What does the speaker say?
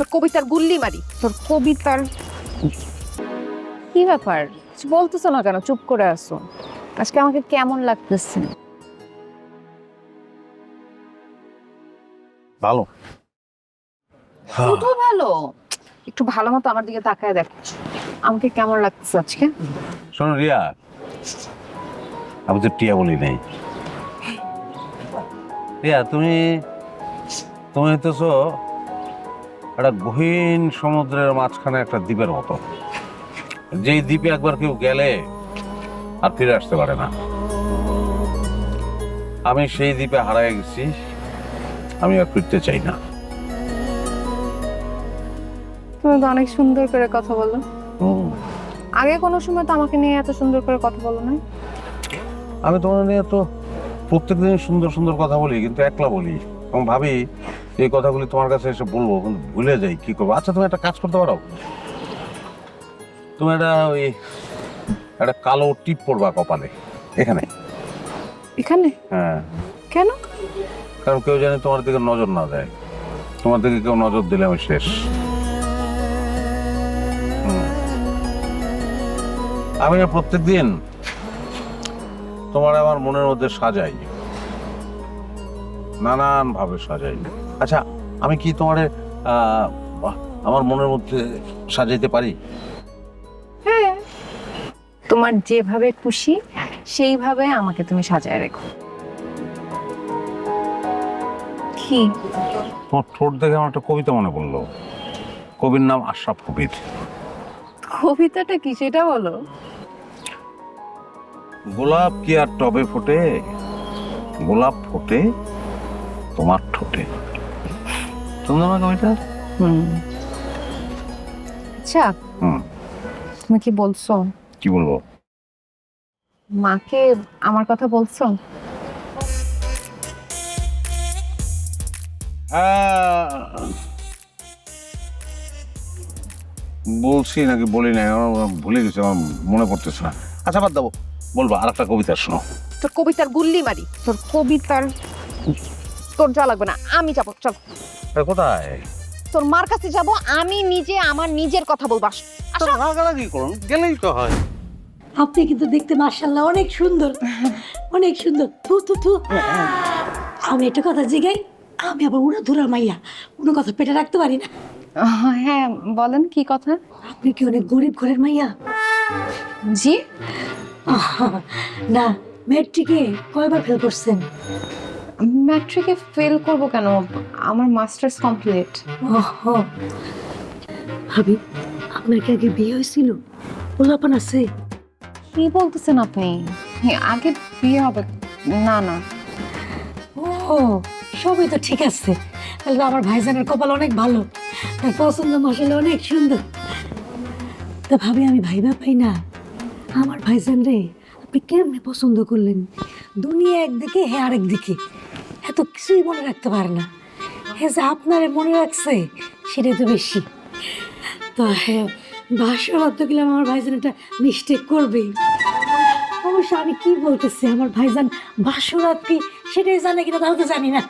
তোর কবিতার গুল্লি মারি। তোর কবিতার কি ব্যাপার? কিছু বলতেছো না কেন? চুপ করে আসো। আজকে আমাকে কেমন লাগতেছে? ভালো। শুধু ভালো? একটু ভালো মতো আমার দিকে তাকায় দেখো, আমাকে কেমন লাগতেছে আজকে। শোনো রিয়া, আমি তো টিয়া বলি নাই। রিয়া, তুমি তুমি হইতেছো একটা গহীন সমুদ্রের মাঝখানে একটা দ্বীপের মতো, যেই দ্বীপে একবার কেউ গেলে আর ফিরে আসতে পারে না। আমি সেই দ্বীপে হারায় গেছি, আমি আর ফিরতে চাই না। তুমি তো অনেক সুন্দর করে কথা বলো। হুম। আগে কোনো সময় তো আমাকে নিয়ে এত সুন্দর করে কথা বলো না। আমি তোমার নিয়ে তো প্রত্যেকদিন সুন্দর সুন্দর কথা বলি, কিন্তু একলা বলি এবং ভাবি এই কথাগুলি তোমার কাছে এসে বলবো, কিন্তু ভুলে যাই। কি করবো? আচ্ছা, তুমি একটা কাজ করতে পারো, তুমি একটা কালো টিপ পরবা কপালে, এখানে। এখানে? হ্যাঁ। কেন? কারণ কেউ জানে তোমার দিকে নজর না দেয়। তোমার দিকে কেউ নজর দিলে আমি শেষ। আমি না প্রত্যেকদিন তোমার আমার মনের মধ্যে সাজাই, নানান ভাবে সাজাই। আচ্ছা, আমি কি তোমারে আমার মনের মধ্যে সাজাইতে পারি? হ্যাঁ, তোমার যেভাবে খুশি সেইভাবে আমাকে তুমি সাজায় রেখো। কি? তোমার ঠোঁট দেখে আমার একটা কবিতা মনে পড়লো। কবির নাম আশরাফ কবির। কবিতাটা কি সেটা বলো। গোলাপ কি আর টবে ফোটে, গোলাপ ফোটে তোমার ঠোঁটে। শুনছো না কবিতা? আচ্ছা, হুম। তুমি কি বলছো? কি বলবো? মাকে আমার কথা বলছো? বলছি নাকি বলি নাই, আমার ভুলে গেছি, আমার মনে পড়তেছে না। আচ্ছা, বাদ দেবো, বলবো। আর একটা কবিতা শোনো। তোর কবিতার গুল্লি মারি। তোর কবিতার তোর যা লাগবে না, আমি যাবো। চল, কোথায়? তোর মার কাছে যাব, আমি নিজে আমার নিজের কথা বলবো। আসো। রাগারাগি করুন, গেলেই তো হয়। আপনি কিন্তু দেখতে মাশাআল্লাহ অনেক সুন্দর, অনেক সুন্দর। থু থু থু। আমি একটা কথা জিগাই, আমি আবার উড়া ধুরা মাইয়া, কোনো কথা পেটে রাখতে পারি না। হ্যাঁ বলেন, কি কথা? আপনি কি অনেক গরিব ঘরের মাইয়া? জি না, ম্যাট্রিকে কয়বার ফেল করছেন? ম্যাট্রিকে ফেল করব কেন? আমার মাস্টার্স কমপ্লিট। ওহো, ভাবি আপনার কি আগে বিয়ে হয়েছিল? পোলাপান আছে? কি বলতেছেন আপনি? আগে বিয়ে হবে? না না। ও, সবই তো ঠিক আছে। তাহলে তো আমার ভাইজানের কপাল অনেক ভালো, তার পছন্দ মশলা অনেক সুন্দর। তা ভাবি আমি ভাইবা পাই না, আমার ভাইজান রে আপনি কেমনে পছন্দ করলেন? দুনিয়া একদিকে, হ্যাঁ আরেক দিকে, এত কিছুই মনে রাখতে পারে না। হ্যাঁ, যে আপনারে মনে রাখছে সেটাই তো বেশি। তো হ্যাঁ, ভাষ্যরাত তো গেলাম আমার ভাইজান একটা মিস্টেক করবেই। অবশ্য আমি কি বলতেছি, আমার ভাইজান ভাষ্যরাত কি সেটাই জানে কিনা তাও তো জানি না।